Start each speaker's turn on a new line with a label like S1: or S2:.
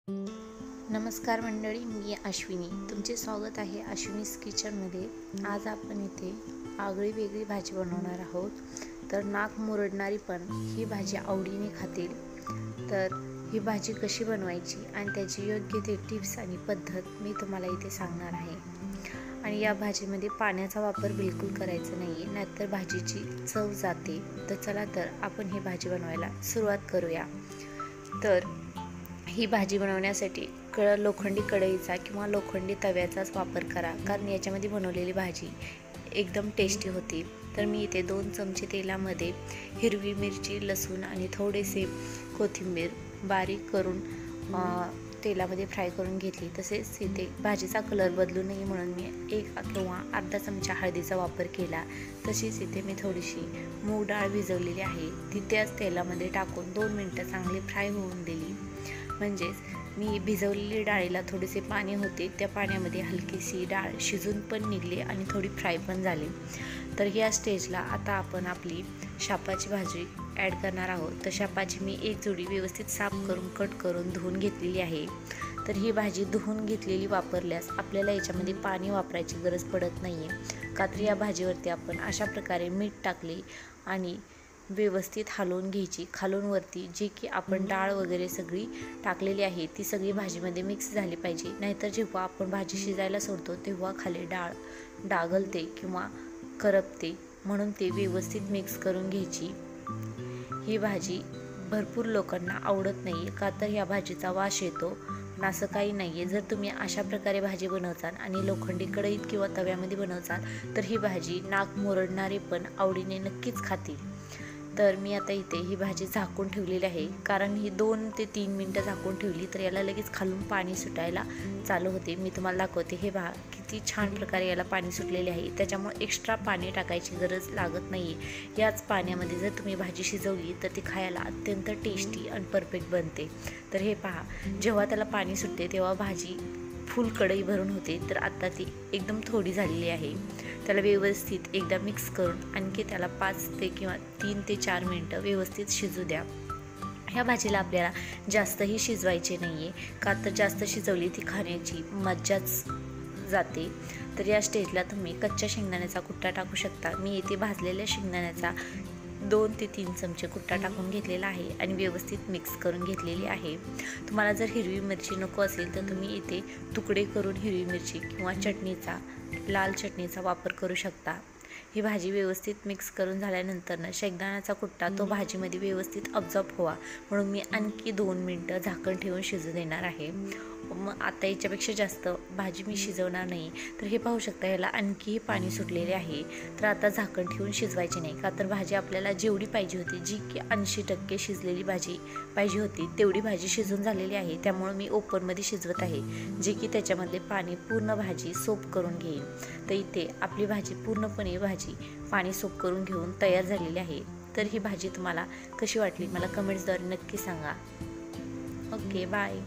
S1: नमस्कार मंडळी, मी अश्विनी. तुमचे स्वागत आहे अश्विनीज किचनमध्ये. आज आपण इथे आगळी वेगळी भाजी बनवणार आहोत. तर नाक मुरडणारी पण ही भाजी आवडीने खातील. तर ही भाजी कशी बनवायची आणि त्याची योग्य ते टिप्स आणि पद्धत मी तुम्हाला इथे सांगणार आहे. आणि या भाजीमध्ये पाण्याचा वापर बिलकुल करायचा नाही आहे, नाहीतर भाजीची चव जाते. तर चला तर आपण ही भाजी बनवायला सुरुवात करूया. तर ही भाजी बनवण्यासाठी लोखंडी कढईचा किंवा लोखंडी तव्याचाच वापर करा, कारण याच्यामध्ये बनवलेली भाजी एकदम टेस्टी होती. तर मी इथे 2 चमचे तेलामध्ये हिरवी मिरची, लसूण आणि थोडेसे कोथिंबीर बारीक करून तेलामध्ये फ्राय करून घेतली. तसेच इथे भाजीचा कलर बदलू नये म्हणून मी 1 किंवा अर्धा चमचा हळदीचा वापर केला. तशीच इथे मी थोडीशी मूग डाळ भिजवलेली आहे, ती त्याच तेलामध्ये टाकून 2 मिनटं चांगली फ्राय होऊन दिली. म्हणजेच मी भिजवलेली डाळीला थोडेसे पाणी होते, त्या पाण्यामध्ये हलकीशी डाळ शिजून पण निघली आणि थोडी फ्राय पण झाली. तर या स्टेजला आता आपण आपली शापाची भाजी ॲड करणार आहोत. तर शापाची मी एक जोडी व्यवस्थित साफ करून कट करून धुवून घेतलेली आहे. तर ही भाजी धुवून घेतलेली वापरल्यास आपल्याला याच्यामध्ये पाणी वापरायची गरज पडत नाही आहे, का तर या भाजीवरती आपण अशा प्रकारे मीठ टाकले आणि व्यवस्थित हलवून घ्यायची. खालून वरती जी की आपण डाळ वगैरे सगळी टाकलेली आहे ती सगळी भाजीमध्ये मिक्स झाली पाहिजे, नाहीतर जेव्हा आपण भाजी शिजायला सोडतो तेव्हा खाली डाळ डागलते किंवा करपते. म्हणून ते व्यवस्थित मिक्स करून घ्यायची. ही भाजी भरपूर लोकांना आवडत नाही, का तर या भाजीचा वास येतो, पण असं काही नाही आहे. जर तुम्ही अशा प्रकारे भाजी बनवचाल आणि लोखंडी कढईत किंवा तव्यामध्ये बनवचाल तर ही भाजी नाक मुरडणारे पण आवडीने नक्कीच खातील. तर मी आता इथे ही भाजी झाकून ठेवलेली आहे, कारण ही 2 ते 3 मिनटं झाकून ठेवली तर याला लगेच खालून पाणी सुटायला चालू होते. मी तुम्हाला दाखवते हे किती छान प्रकारे याला पाणी सुटलेले आहे. त्याच्यामुळे एक्स्ट्रा पाणी टाकायची गरज लागत नाही आहे. याच पाण्यामध्ये जर तुम्ही भाजी शिजवली तर ती खायला अत्यंत टेस्टी आणि परफेक्ट बनते. तर हे पहा, जेव्हा त्याला पाणी सुटते तेव्हा भाजी फुल कढई भरून होते. तर आता ती एकदम थोडी झालेली आहे. त्याला व्यवस्थित एकदा मिक्स करून आणखी त्याला 5 ते किंवा 3 ते 4 मिनटं व्यवस्थित शिजू द्या. ह्या भाजीला आपल्याला जास्तही शिजवायचे नाही आहे, का तर जास्त शिजवली ती खाण्याची मज्जाच जाते. तर या स्टेजला तुम्ही कच्च्या शेंगदाण्याचा कुट्टा टाकू शकता. मी इथे भाजलेल्या शेंगदाण्याचा 2 ते 3 चमचे कुट्टा टाकून घेतलेला आहे आणि व्यवस्थित मिक्स करून घेतलेली आहे. तुम्हाला जर हिरवी मिरची नको असेल तर तुम्ही इथे तुकडे करून हिरवी मिरची किंवा लाल चटणीचा वापर करू शकता. ही भाजी व्यवस्थित मिक्स करून झाल्यानंतर शेंगदाण्याचा कुट्टा तो भाजीमध्ये व्यवस्थित अब्झॉर्ब व्हावा म्हणून मी आणखी 2 मिनटं झाकण ठेवून शिजू देणार आहे. मग आता याच्यापेक्षा जास्त भाजी मी शिजवणार नाही. तर हे पाहू शकता, याला आणखीही पाणी सुटलेले आहे. तर आता झाकण ठेवून शिजवायचे नाही, का तर भाजी आपल्याला जेवढी पाहिजे होती, जी की 80% शिजलेली भाजी पाहिजे होती तेवढी भाजी शिजून झालेली आहे. त्यामुळे मी ओपनमध्ये शिजवत आहे, जे की त्याच्यामधले पाणी पूर्ण भाजी सोप करून घेईल. तर इथे आपली भाजी पूर्णपणे पाणी सोप करून घेऊन तयार झालेली आहे. तर ही भाजी तुम्हाला कशी वाटली मला कमेंट्सद्वारे नक्की सांगा. Okay, bye.